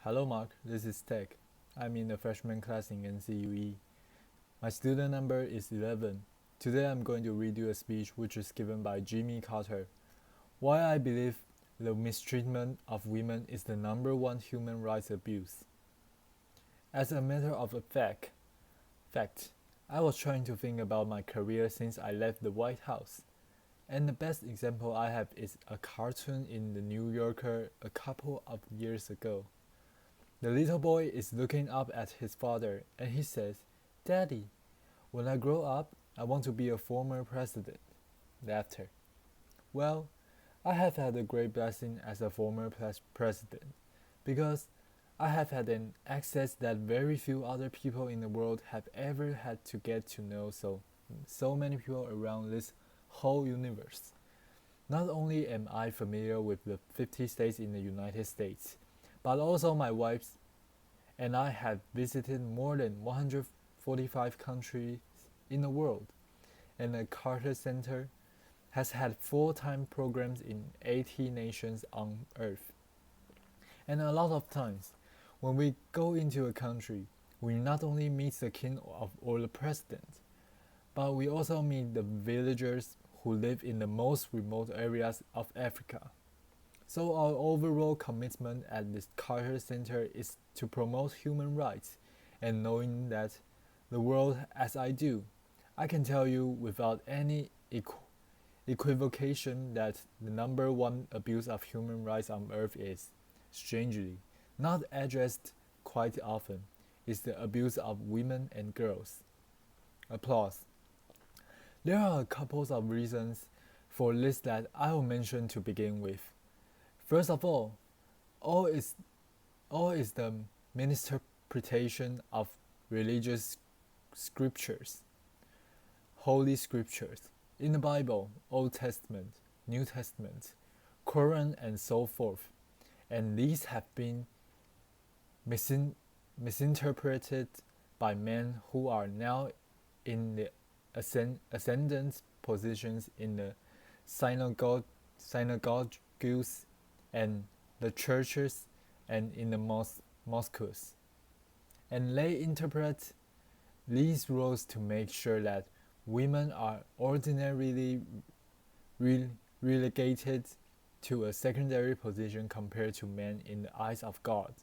Hello Mark, this is Tech. I'm in the freshman class in NCUE. My student number is 11. Today I'm going to read you a speech which is given by Jimmy Carter. Why I believe the mistreatment of women is the number one human rights abuse. As a matter of fact, I was trying to think about my career since I left the White House. And the best example I have is a cartoon in the New Yorker a couple of years ago. The little boy is looking up at his father and he says, "Daddy, when I grow up, I want to be a former president." Laughter. Well, I have had a great blessing as a former president because I have had an access that very few other people in the world have ever had to get to know so many people around this whole universe. Not only am I familiar with the 50 states in the United States, but also my wife and I have visited more than 145 countries in the world, and the Carter Center has had full-time programs in 80 nations on Earth. And a lot of times, when we go into a country, we not only meet the king or the president, but we also meet the villagers who live in the most remote areas of Africa. So our overall commitment at this Carter Center is to promote human rights, and knowing that the world as I do, I can tell you without any equivocation that the number one abuse of human rights on earth is, strangely, not addressed quite often, is the abuse of women and girls. Applause. There are a couple of reasons for this that I will mention to begin with. First of all is the misinterpretation of religious scriptures, holy scriptures, in the Bible, Old Testament, New Testament, Quran and so forth, and these have been misinterpreted by men who are now in the ascendant positions in the synagogues and the churches and in the mosques. And they interpret these rules to make sure that women are ordinarily relegated to a secondary position compared to men in the eyes of God.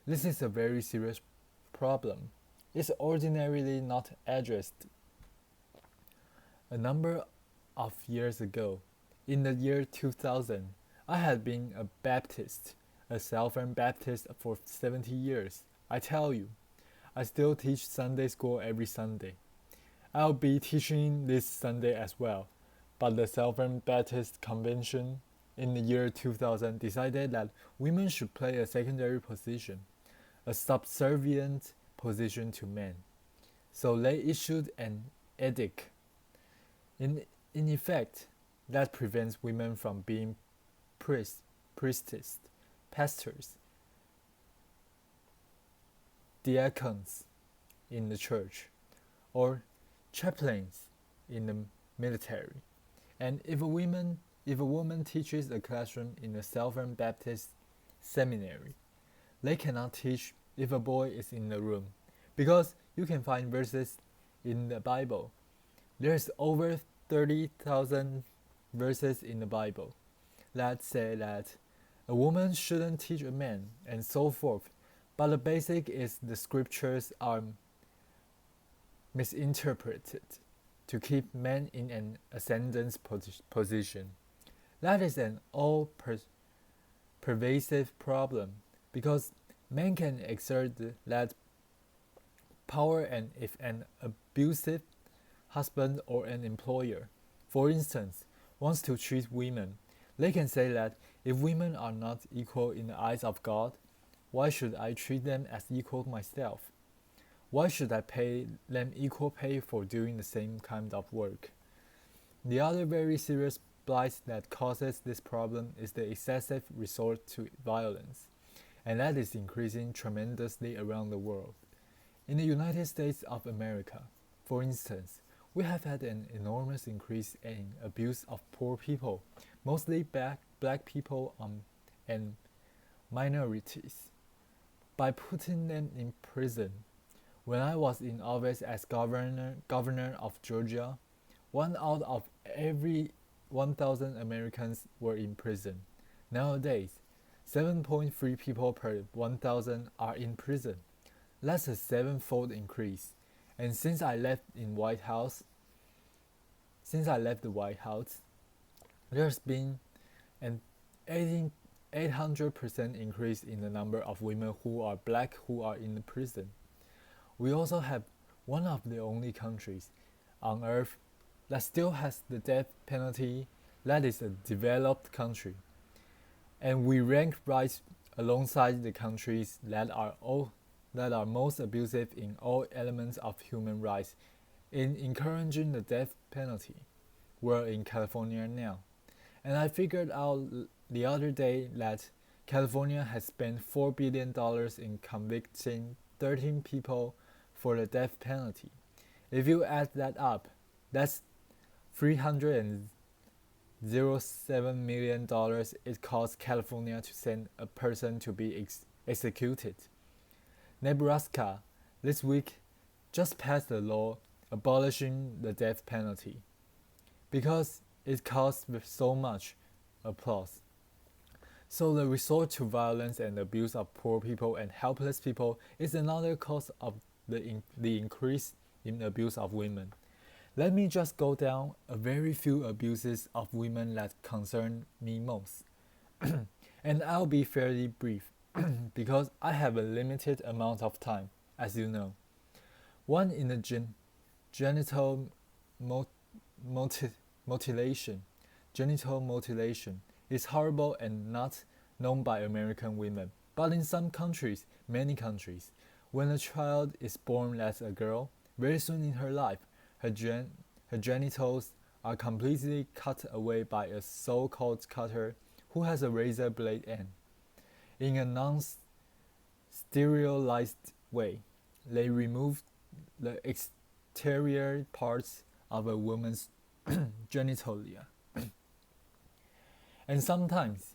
This is a very serious problem. It's ordinarily not addressed. A number of years ago, in the year 2000, I had been a Baptist, a Southern Baptist for 70 years. I tell you, I still teach Sunday school every Sunday. I'll be teaching this Sunday as well, but the Southern Baptist Convention in the year 2000 decided that women should play a secondary position, a subservient position to men. So they issued an edict. In effect, that prevents women from being priestess, pastors, diacons in the church, or chaplains in the military. And if a woman teaches a classroom in a Southern Baptist seminary, they cannot teach if a boy is in the room, because you can find verses in the Bible. There's over 30,000 verses in the Bible that say that a woman shouldn't teach a man and so forth, but the basic is the scriptures are misinterpreted to keep men in an ascendant position. That is an all-pervasive problem because men can exert that power, and if an abusive husband or an employer, for instance, wants to treat women, they can say that if women are not equal in the eyes of God, why should I treat them as equal myself? Why should I pay them equal pay for doing the same kind of work? The other very serious blight that causes this problem is the excessive resort to violence, and that is increasing tremendously around the world. In the United States of America, for instance, we have had an enormous increase in abuse of poor people, mostly black people and minorities. by putting them in prison. When I was in office as governor of Georgia, 1 out of every 1,000 Americans were in prison. Nowadays, 7.3 people per 1,000 are in prison. That's a sevenfold increase. And since I left the White House, there's been an 800% increase in the number of women who are black who are in the prison. We also have one of the only countries on earth that still has the death penalty. That is a developed country. And we rank right alongside the countries that are most abusive in all elements of human rights in encouraging the death penalty. We're in California now. And I figured out the other day that California has spent $4 billion in convicting 13 people for the death penalty. If you add that up, that's $307 million it costs California to send a person to be executed. Nebraska this week just passed a law abolishing the death penalty because it caused so much applause. So the resort to violence and abuse of poor people and helpless people is another cause of the increase in abuse of women. Let me just go down a very few abuses of women that concern me most. And I'll be fairly brief because I have a limited amount of time, as you know. One in the genital mutilation. Genital mutilation is horrible and not known by American women, but in some countries, many countries, when a child is born as a girl, very soon in her life, her genitals are completely cut away by a so-called cutter who has a razor blade end. In a non-sterilized way, they remove the exterior parts of a woman's genitalia. And sometimes,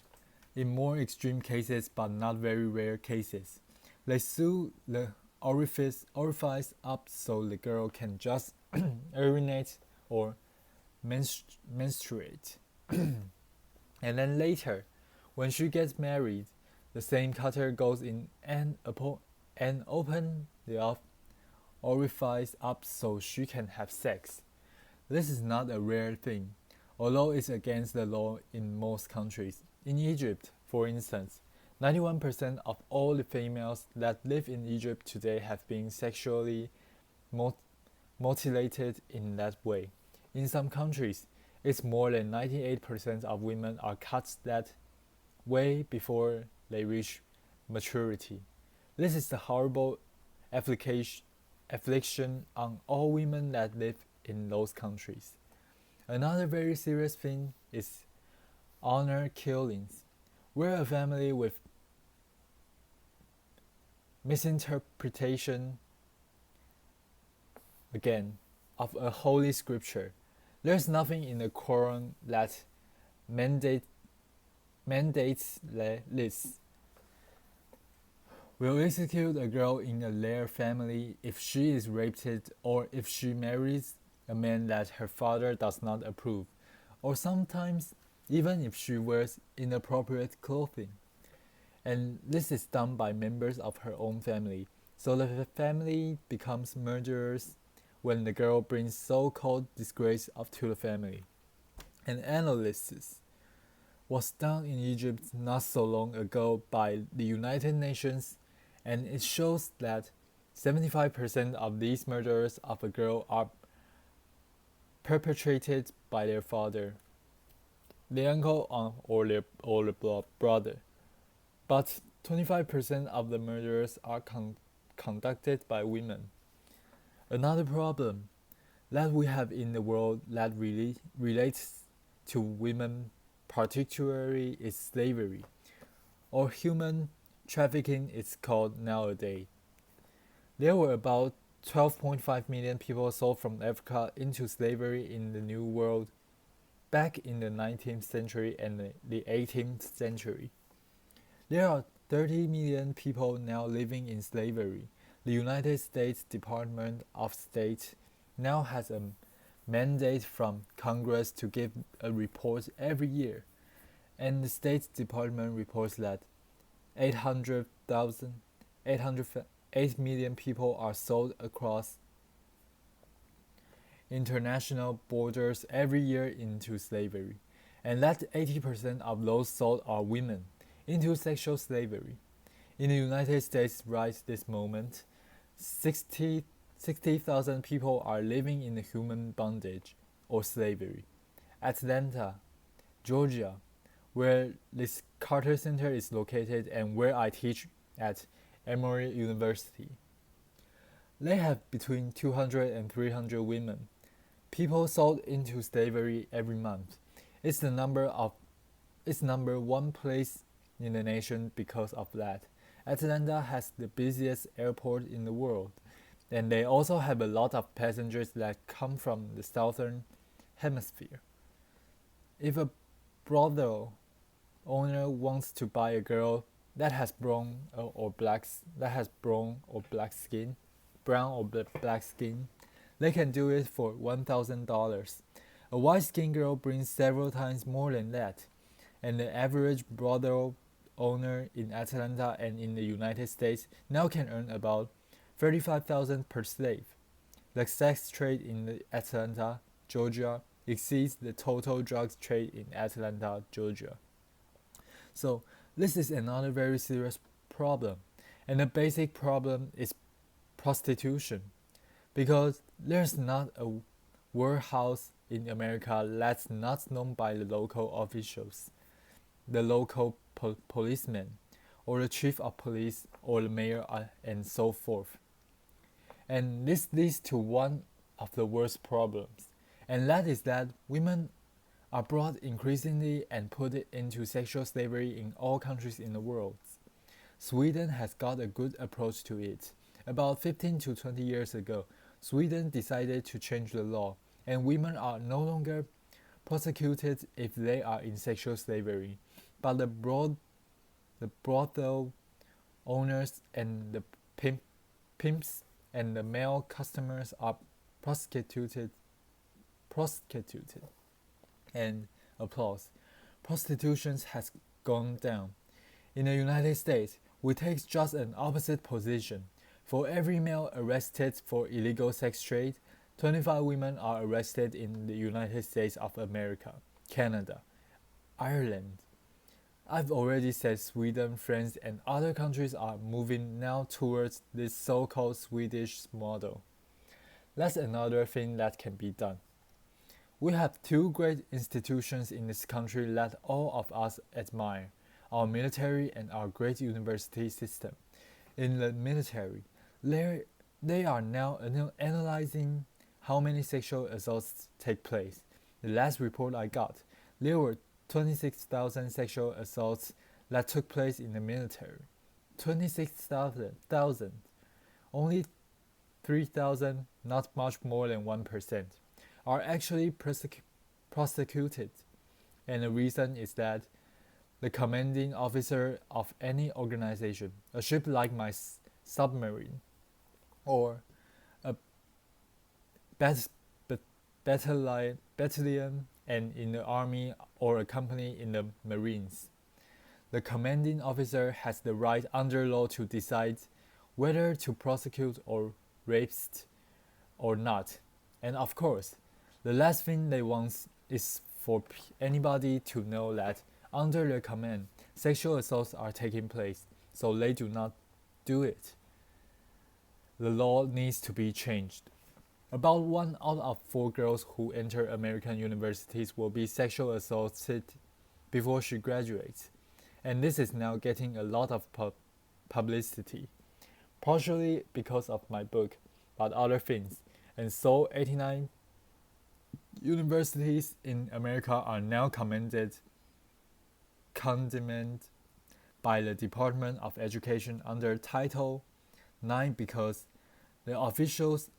in more extreme cases but not very rare cases, they sew the orifice up so the girl can just urinate or menstruate. And then later, when she gets married, the same cutter goes in and open the orifice up so she can have sex. This is not a rare thing, although it's against the law in most countries. In Egypt, for instance, 91% of all the females that live in Egypt today have been sexually mutilated in that way. In some countries, it's more than 98% of women are cut that way before they reach maturity. This is the horrible affliction on all women that live in those countries. Another very serious thing is honor killings, where a family with misinterpretation again of a holy scripture. There's nothing in the Quran that mandates this. Will execute a girl in their family if she is raped or if she marries a man that her father does not approve, or sometimes even if she wears inappropriate clothing. And this is done by members of her own family, so the family becomes murderers when the girl brings so-called disgrace up to the family. An analysis was done in Egypt not so long ago by the United Nations, and it shows that 75% of these murders of a girl are perpetrated by their father, the uncle or the brother. But 25% of the murders are conducted by women. Another problem that we have in the world that relates to women particularly is slavery, or human trafficking it's called nowadays. There were about 12.5 million people sold from Africa into slavery in the New World back in the 19th century and the 18th century. There are 30 million people now living in slavery. The United States Department of State now has a mandate from Congress to give a report every year, and the State Department reports that 800,000, 808 million people are sold across international borders every year into slavery, and that 80% of those sold are women into sexual slavery. In the United States right this moment, 60,000 people are living in human bondage or slavery. Atlanta, Georgia, where this Carter Center is located and where I teach at Emory University. They have between 200 and 300 women. People sold into slavery every month. It's the number one place in the nation because of that. Atlanta has the busiest airport in the world, and they also have a lot of passengers that come from the southern hemisphere. If a brothel owner wants to buy a girl that has brown or black skin, they can do it for $1,000. A white-skinned girl brings several times more than that, and the average brothel owner in Atlanta and in the United States now can earn about $35,000 per slave. The sex trade in Atlanta, Georgia exceeds the total drugs trade in Atlanta, Georgia. So this is another very serious problem, and the basic problem is prostitution, because there's not a warehouse in America that's not known by the local officials, the local policeman, or the chief of police, or the mayor, and so forth. And this leads to one of the worst problems, and that is that women are brought increasingly and put into sexual slavery in all countries in the world. Sweden has got a good approach to it. About 15 to 20 years ago, Sweden decided to change the law, and women are no longer prosecuted if they are in sexual slavery, but the brothel owners and the pimps and the male customers are prosecuted. And applause. Prostitution has gone down. In the United States, we take just an opposite position. For every male arrested for illegal sex trade, 25 women are arrested in the United States of America, Canada, Ireland. I've already said Sweden, France, and other countries are moving now towards this so-called Swedish model. That's another thing that can be done. We have two great institutions in this country that all of us admire, our military and our great university system. In the military, they are now analyzing how many sexual assaults take place. The last report I got, there were 26,000 sexual assaults that took place in the military. 26,000. Only 3,000, not much more than 1%. Are actually prosecuted, and the reason is that the commanding officer of any organization, a ship like my submarine, or a battalion and in the army, or a company in the Marines, the commanding officer has the right under law to decide whether to prosecute or rapist or not, and of course, the last thing they want is for anybody to know that under their command, sexual assaults are taking place, so they do not do it. The law needs to be changed. About 1 out of 4 girls who enter American universities will be sexually assaulted before she graduates, and this is now getting a lot of publicity, partially because of my book, but other things, and so 89 universities in America are now condemned by the Department of Education under Title IX because the officials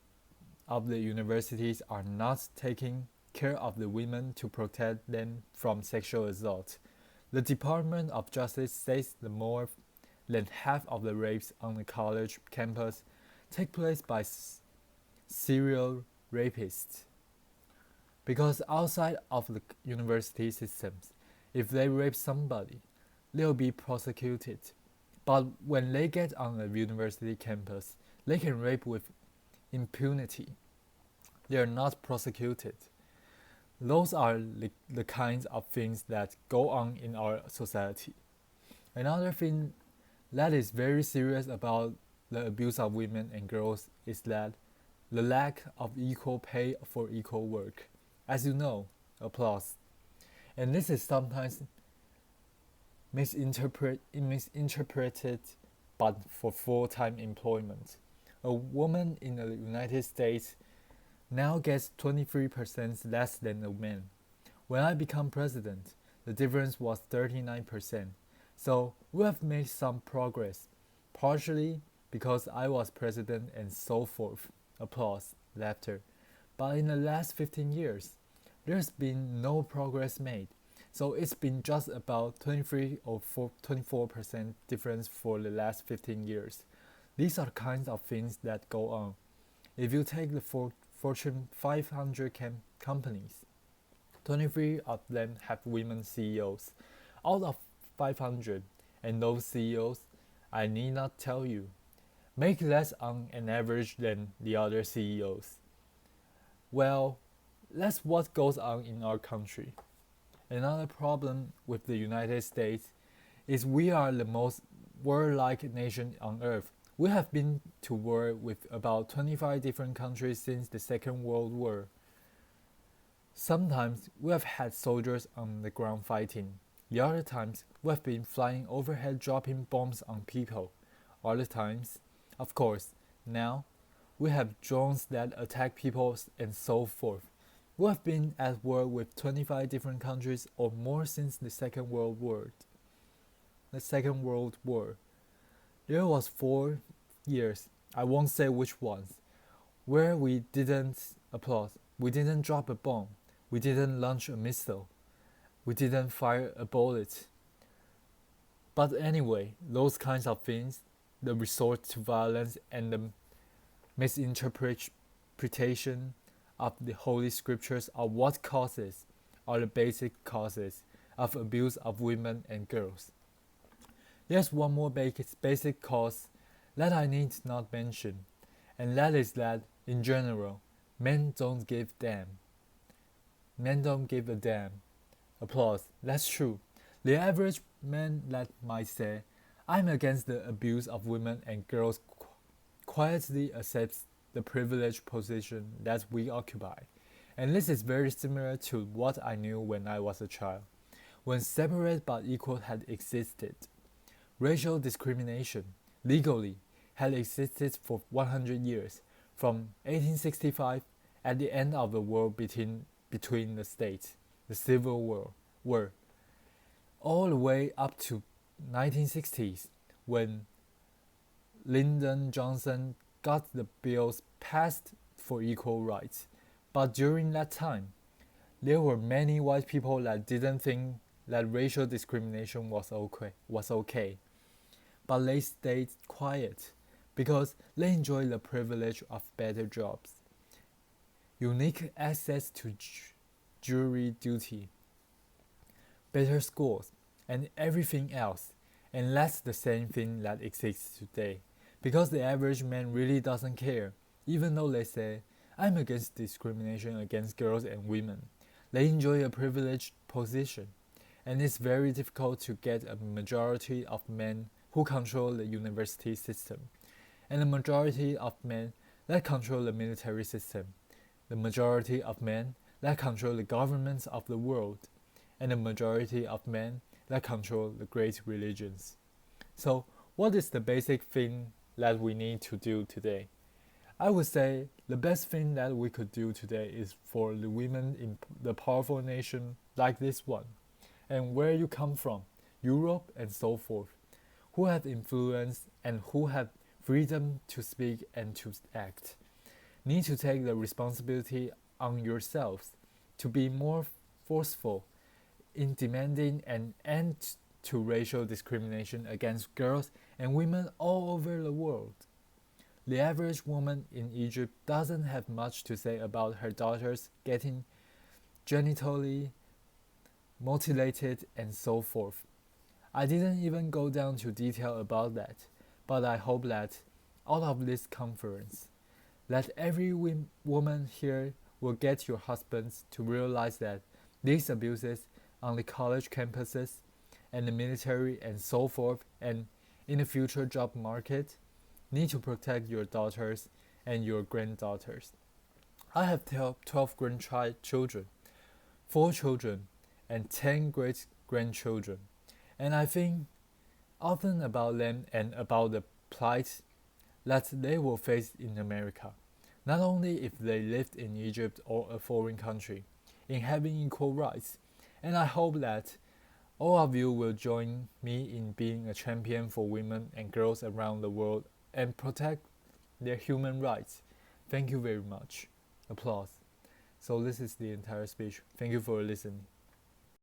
of the universities are not taking care of the women to protect them from sexual assault. The Department of Justice says the more than half of the rapes on the college campus take place by serial rapists. Because outside of the university systems, if they rape somebody, they'll be prosecuted. But when they get on a university campus, they can rape with impunity. They are not prosecuted. Those are the kinds of things that go on in our society. Another thing that is very serious about the abuse of women and girls is that the lack of equal pay for equal work. As you know, applause. And this is sometimes misinterpreted, but for full-time employment. A woman in the United States now gets 23% less than a man. When I became president, the difference was 39%. So we have made some progress, partially because I was president and so forth. Applause, laughter. But in the last 15 years, there's been no progress made. So it's been just about 23 or 24% difference for the last 15 years. These are the kinds of things that go on. If you take the Fortune 500 companies, 23 of them have women CEOs. Out of 500, and those CEOs, I need not tell you, make less on an average than the other CEOs. Well, that's what goes on in our country. Another problem with the United States is we are the most warlike nation on earth. We have been to war with about 25 different countries since the Second World War. Sometimes we have had soldiers on the ground fighting. The other times we have been flying overhead dropping bombs on people. Other times, of course, now we have drones that attack people and so forth. We have been at war with 25 different countries or more since the Second World War. There was 4 years, I won't say which ones, where we didn't applause, we didn't drop a bomb, we didn't launch a missile, we didn't fire a bullet. But anyway, those kinds of things, the resort to violence and the misinterpretation of the Holy Scriptures are the basic causes of abuse of women and girls. There's one more basic cause that I need not mention, and that is that, in general, men don't give a damn. Applause, that's true. The average man that might say, I'm against the abuse of women and girls quietly accepts the privileged position that we occupy. And this is very similar to what I knew when I was a child, when separate but equal had existed. Racial discrimination, legally, had existed for 100 years, from 1865 at the end of the war between the states, the Civil War, all the way up to 1960s when Lyndon Johnson got the bills passed for equal rights. But during that time, there were many white people that didn't think that racial discrimination was okay. But they stayed quiet because they enjoy the privilege of better jobs, unique access to jury duty, better schools, and everything else. And that's the same thing that exists today. Because the average man really doesn't care, even though they say, I'm against discrimination against girls and women. They enjoy a privileged position, and it's very difficult to get a majority of men who control the university system, and a majority of men that control the military system, the majority of men that control the governments of the world, and the majority of men that control the great religions. So, what is the basic thing that we need to do today? I would say the best thing that we could do today is for the women in the powerful nation like this one, and where you come from, Europe and so forth, who have influence and who have freedom to speak and to act, need to take the responsibility on yourselves to be more forceful in demanding an end to racial discrimination against girls and women all over the world. The average woman in Egypt doesn't have much to say about her daughters getting genitally mutilated and so forth. I didn't even go down to detail about that, but I hope that out of this conference, that every woman here will get your husbands to realize that these abuses on the college campuses and the military and so forth and in the future job market need to protect your daughters and your granddaughters. I have 12 grandchildren, 4 children, and 10 great grandchildren, and I think often about them and about the plight that they will face in America, not only if they lived in Egypt or a foreign country, in having equal rights. And I hope that all of you will join me in being a champion for women and girls around the world and protect their human rights. Thank you very much. Applause. So this is the entire speech. Thank you for listening.